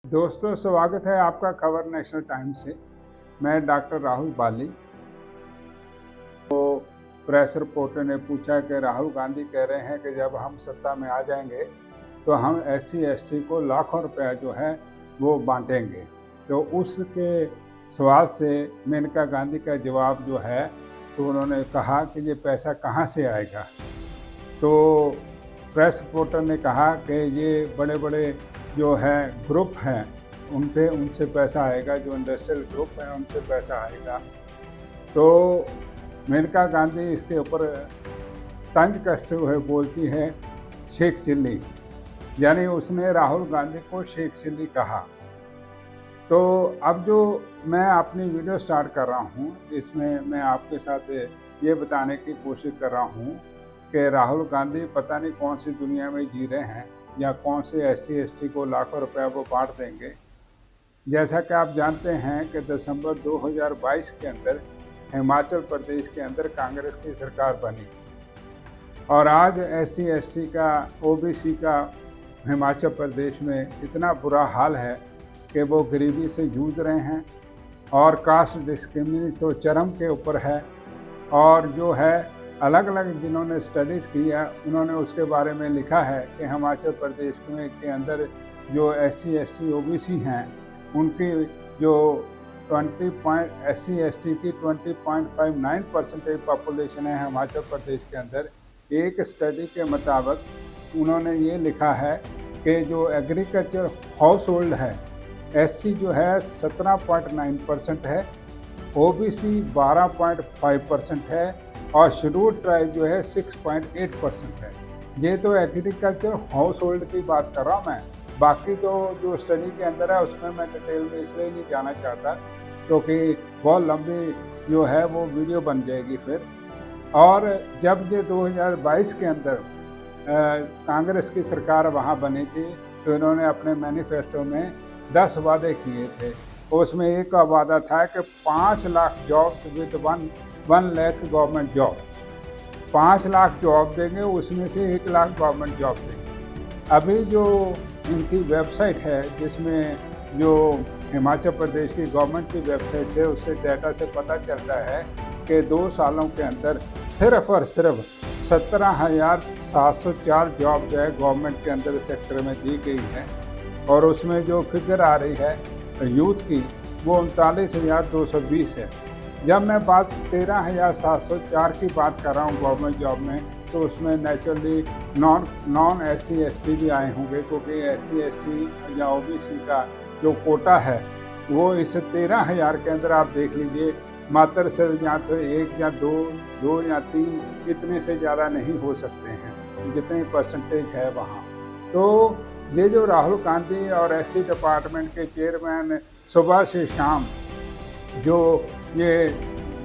दोस्तों, स्वागत है आपका खबर नेशनल टाइम्स से। मैं डॉक्टर राहुल बाली। प्रेस रिपोर्टर ने पूछा कि राहुल गांधी कह रहे हैं कि जब हम सत्ता में आ जाएंगे तो हम SC/ST को लाखों रुपया जो है वो बांटेंगे। तो उसके सवाल से मेनका गांधी का जवाब जो है, तो उन्होंने कहा कि ये पैसा कहाँ से आएगा। तो प्रेस रिपोर्टर ने कहा कि ये बड़े बड़े जो है ग्रुप हैं उनसे पैसा आएगा, जो इंडस्ट्रियल ग्रुप हैं उनसे पैसा आएगा। तो मेनका गांधी इसके ऊपर तंज कसते हुए बोलती है शेख चिल्ली, यानी उसने राहुल गांधी को शेख चिल्ली कहा। तो अब जो मैं अपनी वीडियो स्टार्ट कर रहा हूँ, इसमें मैं आपके साथ ये बताने की कोशिश कर रहा हूँ कि राहुल गांधी पता नहीं कौन सी दुनिया में जी रहे हैं, या कौन से SC/ST को लाखों रुपया वो बांट देंगे। जैसा कि आप जानते हैं कि दिसंबर 2022 के अंदर हिमाचल प्रदेश के अंदर कांग्रेस की सरकार बनी, और आज SC/ST का, OBC का हिमाचल प्रदेश में इतना बुरा हाल है कि वो गरीबी से जूझ रहे हैं, और कास्ट डिस्क्रिमिनेशन तो चरम के ऊपर है। और जो है अलग अलग जिन्होंने स्टडीज़ की है उन्होंने उसके बारे में लिखा है कि हिमाचल प्रदेश के अंदर जो SC/ST OBC हैं उनकी जो SC/ST की 20.59% पॉपुलेशन है हिमाचल प्रदेश के अंदर। एक स्टडी के मुताबिक उन्होंने ये लिखा है कि जो एग्रीकल्चर हाउस होल्ड है, SC जो है 17.9% है, OBC 12.5% है, और शेड्यूल्ड ट्राइब जो है 6.8% है। ये तो एग्रीकल्चर हाउस होल्ड की बात कर रहा हूँ मैं। बाकी तो जो स्टडी के अंदर है उसमें मैं डिटेल में इसलिए नहीं जाना चाहता क्योंकि बहुत लंबी जो है वो वीडियो बन जाएगी फिर। और जब ये 2022 के अंदर कांग्रेस की सरकार वहाँ बनी थी तो इन्होंने अपने मैनिफेस्टो में 10 वादे किए थे। उसमें एक का वादा था कि 5 lakh job with 1 lakh government job, 5 lakh job देंगे, उसमें से 1 लाख गवर्नमेंट जॉब देंगे। अभी जो इनकी वेबसाइट है, जिसमें जो हिमाचल प्रदेश की गवर्नमेंट की वेबसाइट है, उससे डाटा से पता चलता है कि 2 सालों के अंदर सिर्फ और सिर्फ 17,704 जॉब जो है गवर्नमेंट के अंदर सेक्टर में दी गई है, और उसमें जो फिगर आ रही है यूथ की वो 39,220 है। जब मैं बात 13,704 की बात कर रहा हूँ गवर्नमेंट जॉब में, तो उसमें नेचुरली नॉन SC/ST भी आए होंगे, क्योंकि SC/ST या OBC का जो कोटा है वो इस 13,000 के अंदर आप देख लीजिए, मात्र सिर्फ यहाँ से 1 या 2 या 3 इतने से ज़्यादा नहीं हो सकते हैं जितने परसेंटेज है वहाँ। तो ये जो राहुल गांधी और SC डिपार्टमेंट के चेयरमैन सुबह से शाम जो ये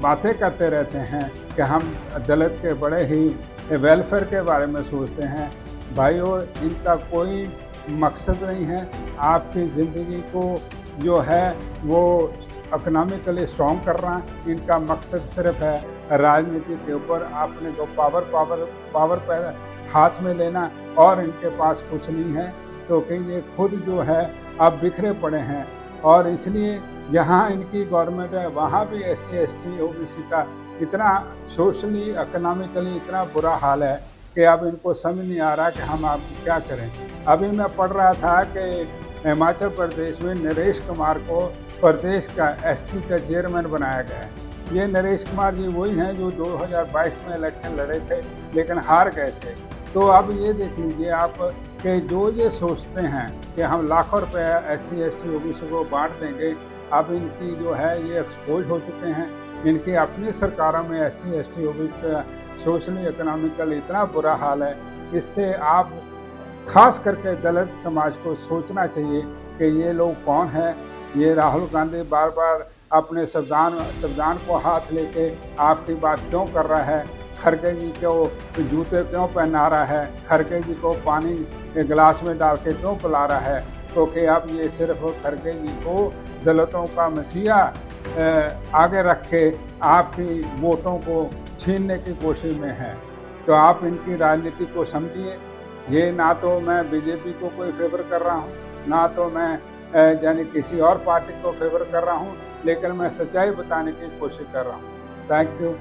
बातें करते रहते हैं कि हम दलित के बड़े ही वेलफेयर के बारे में सोचते हैं, भाइयों इनका कोई मकसद नहीं है आपकी ज़िंदगी को जो है वो इकोनॉमिकली स्ट्रॉन्ग करना। इनका मकसद सिर्फ है राजनीति के ऊपर अपने को पावर पर हाथ में लेना, और इनके पास कुछ नहीं है, क्योंकि ये खुद जो है अब बिखरे पड़े हैं। और इसलिए जहाँ इनकी गवर्नमेंट है वहाँ भी SC/ST OBC का इतना सोशली इकोनॉमिकली इतना बुरा हाल है कि अब इनको समझ नहीं आ रहा कि हम आप क्या करें। अभी मैं पढ़ रहा था कि हिमाचल प्रदेश में नरेश कुमार को प्रदेश का SC का चेयरमैन बनाया गया है। ये नरेश कुमार जी वही हैं जो 2022 में इलेक्शन लड़े थे लेकिन हार गए थे। तो अब ये देख लीजिए आप कि जो ये सोचते हैं कि हम लाखों रुपया SC/ST OBC को बांट देंगे, अब इनकी जो है ये एक्सपोज हो चुके हैं। इनकी अपनी सरकारों में SC/ST OBC का सोशली इकोनॉमिकल इतना बुरा हाल है। इससे आप खास करके दलित समाज को सोचना चाहिए कि ये लोग कौन हैं। ये राहुल गांधी बार बार अपने संविधान को हाथ लेके आपकी बात क्यों कर रहा है, खड़गे जी को जूते क्यों पहना रहा है, खड़गे जी को पानी के गिलास में डाल के क्यों पिला रहा है, क्योंकि अब ये सिर्फ खड़गे जी को दलितों का मसीहा आगे रख के आपकी वोटों को छीनने की कोशिश में है। तो आप इनकी राजनीति को समझिए। ये ना तो मैं BJP को कोई फेवर कर रहा हूँ, ना तो मैं यानी किसी और पार्टी को फेवर कर रहा हूँ, लेकिन मैं सच्चाई बताने की कोशिश कर रहा हूँ। Thank you.